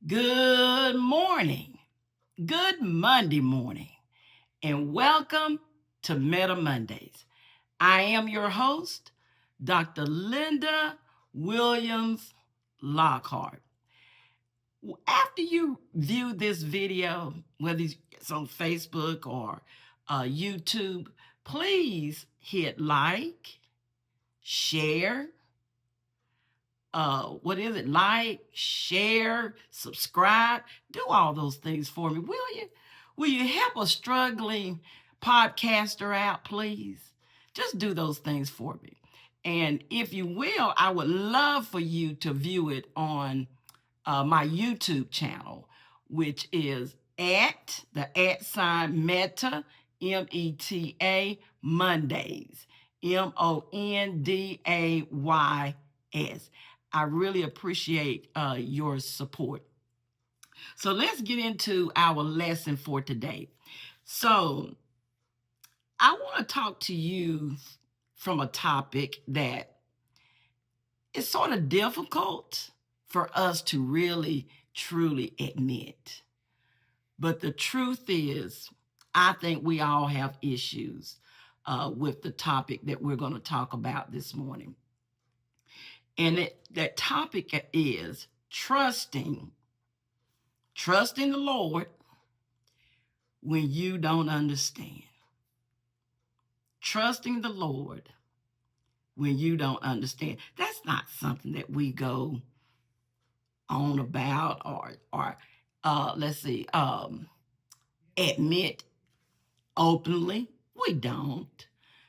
Good morning. Good Monday morning. And welcome to Meta Mondays. I am your host, Dr. Linda Williams Lockhart. After you view this video, whether it's on Facebook or YouTube, please hit like, share, like, share, subscribe, do all those things for me, will you? Will you help a struggling podcaster out, please? Just do those things for me. And if you will, I would love for you to view it on my YouTube channel, which is at Meta, META, Mondays, MONDAYS. I really appreciate your support. So let's get into our lesson for today. So I want to talk to you from a topic that is sort of difficult for us to really, truly admit. But the truth is, I think we all have issues with the topic that we're going to talk about this morning. And that topic is trusting the Lord when you don't understand. Trusting the Lord when you don't understand. That's not something that we go on about or admit openly. We don't.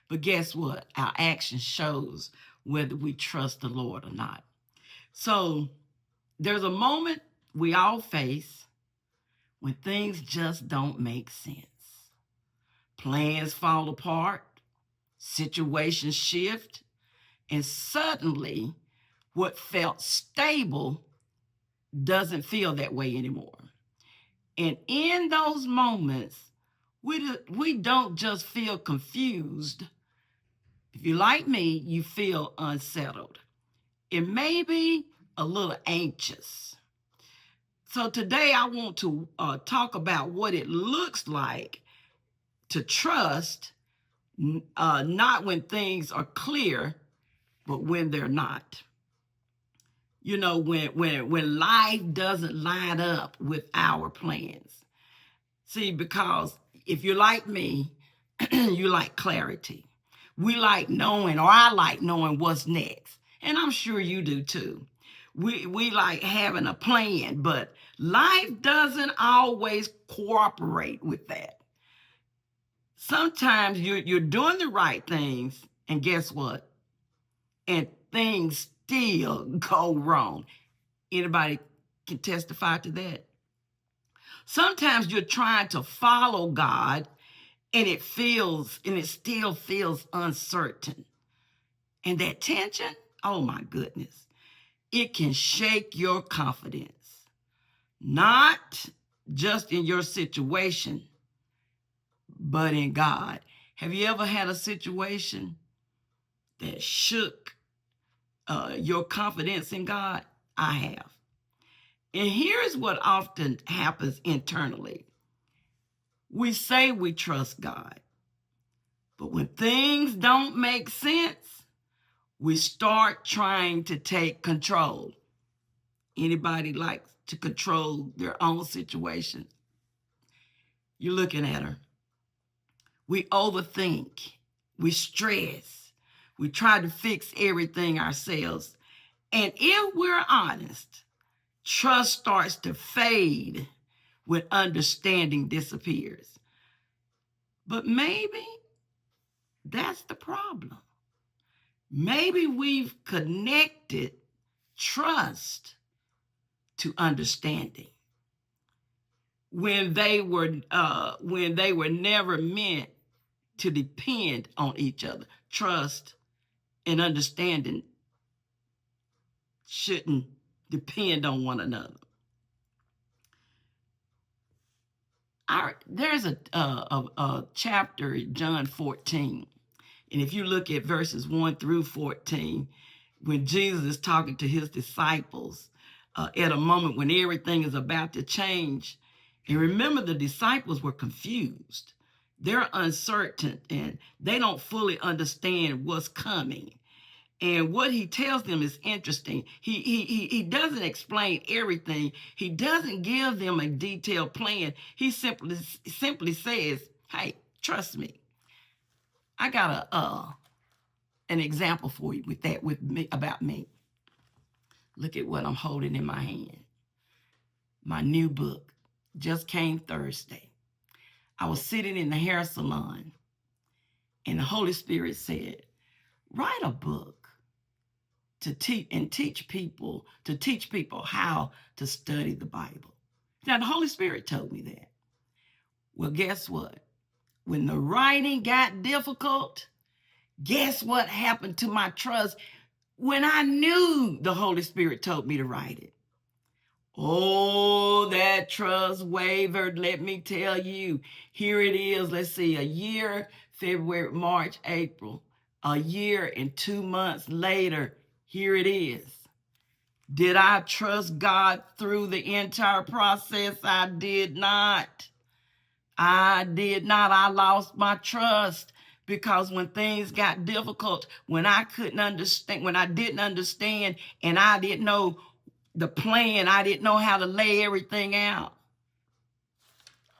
But guess what? Our action shows whether we trust the Lord or not. So there's a moment we all face when things just don't make sense. Plans fall apart, situations shift, and suddenly what felt stable doesn't feel that way anymore. And in those moments, we don't just feel confused. If you're like me, you feel unsettled. It may be a little anxious. So today I want to talk about what it looks like to trust, not when things are clear, but when they're not. You know, when life doesn't line up with our plans. See, because if you're like me, you like clarity. We like knowing, or I like knowing what's next. And I'm sure you do too. We like having a plan, but life doesn't always cooperate with that. Sometimes you're doing the right things, and guess what? And things still go wrong. Anybody can testify to that? Sometimes you're trying to follow God and it still feels uncertain. And that tension, oh my goodness, it can shake your confidence. Not just in your situation, but in God. Have you ever had a situation that shook your confidence in God? I have. And here's what often happens internally. We say we trust God, but when things don't make sense, we start trying to take control. Anybody likes to control their own situation? You're looking at her. We overthink, we stress, we try to fix everything ourselves. And if we're honest, trust starts to fade when understanding disappears. But maybe that's the problem. Maybe we've connected trust to understanding when they were never meant to depend on each other. Trust and understanding shouldn't depend on one another. There's a chapter in John 14, and if you look at verses 1 through 14, when Jesus is talking to his disciples, at a moment when everything is about to change. And remember, the disciples were confused. They're uncertain and they don't fully understand what's coming. And what he tells them is interesting. He doesn't explain everything. He doesn't give them a detailed plan. He simply says, "Hey, trust me." I got an example for you with me about me. Look at what I'm holding in my hand. My new book just came Thursday. I was sitting in the hair salon, and the Holy Spirit said, "Write a book to teach people how to study the Bible." Now, the Holy Spirit told me that. Well, guess what? When the writing got difficult, guess what happened to my trust when I knew the Holy Spirit told me to write it? Oh, that trust wavered, let me tell you. Here it is, let's see, a year, February, March, April, a year and 2 months later, here it is. Did I trust God through the entire process? I did not. I did not. I lost my trust because when things got difficult, when I couldn't understand, when I didn't understand and I didn't know the plan, I didn't know how to lay everything out.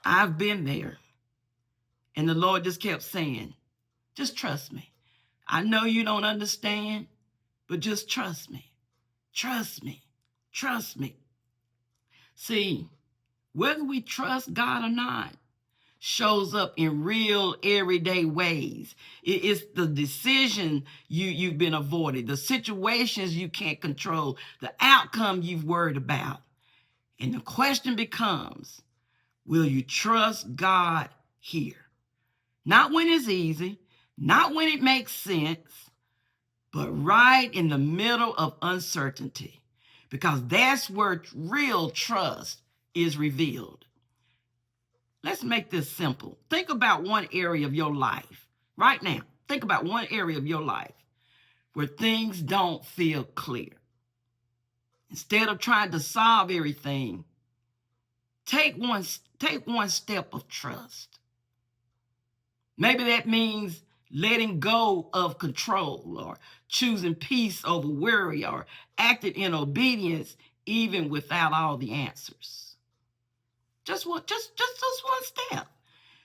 I've been there. And the Lord just kept saying, just trust me. I know you don't understand, but just trust me. Trust me. Trust me. See, whether we trust God or not shows up in real everyday ways. It's the decision you've been avoiding, the situations you can't control, the outcome you've worried about. And the question becomes, will you trust God here? Not when it's easy, not when it makes sense, but right in the middle of uncertainty, because that's where real trust is revealed. Let's make this simple. Think about one area of your life right now. Think about one area of your life where things don't feel clear. Instead of trying to solve everything, take one step of trust. Maybe that means letting go of control, or choosing peace over worry, or acting in obedience even without all the answers. Just one step.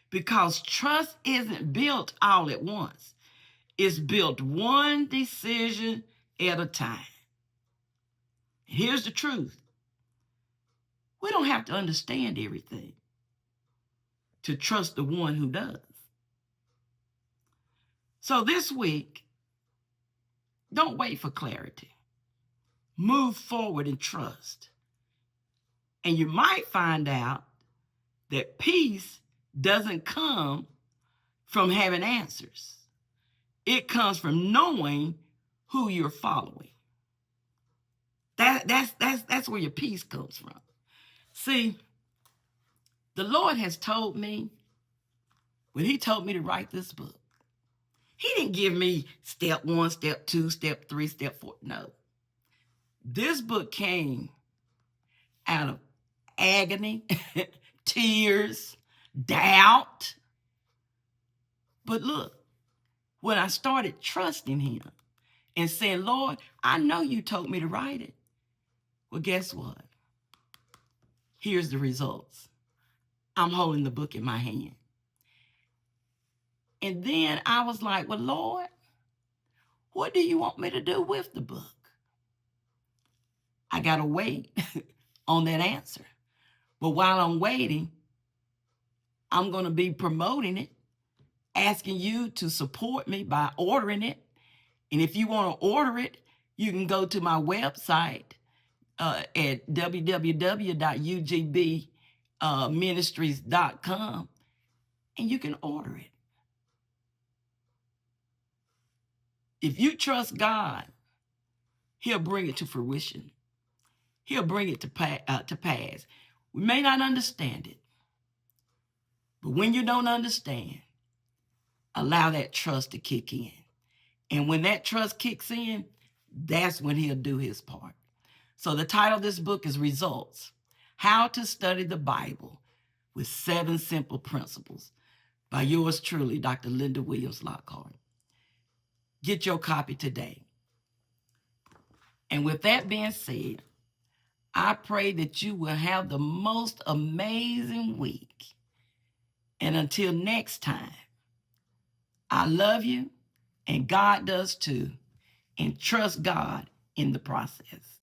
Because trust isn't built all at once. It's built one decision at a time. Here's the truth. We don't have to understand everything to trust the one who does. So this week, don't wait for clarity. Move forward in trust. And you might find out that peace doesn't come from having answers. It comes from knowing who you're following. That's where your peace comes from. See, the Lord has told me, when he told me to write this book, he didn't give me step 1, step 2, step 3, step 4. No. This book came out of agony, tears, doubt. But look, when I started trusting him and saying, Lord, I know you told me to write it. Well, guess what? Here's the results. I'm holding the book in my hand. And then I was like, well, Lord, what do you want me to do with the book? I got to wait on that answer. But while I'm waiting, I'm going to be promoting it, asking you to support me by ordering it. And if you want to order it, you can go to my website at www.ugbministries.com and you can order it. If you trust God, he'll bring it to fruition. He'll bring it to pass. We may not understand it, but when you don't understand, allow that trust to kick in. And when that trust kicks in, that's when he'll do his part. So the title of this book is Results: How to Study the Bible with 7 Simple Principles, by yours truly, Dr. Linda Williams Lockhart. Get your copy today. And with that being said, I pray that you will have the most amazing week. And until next time, I love you, and God does too, and trust God in the process.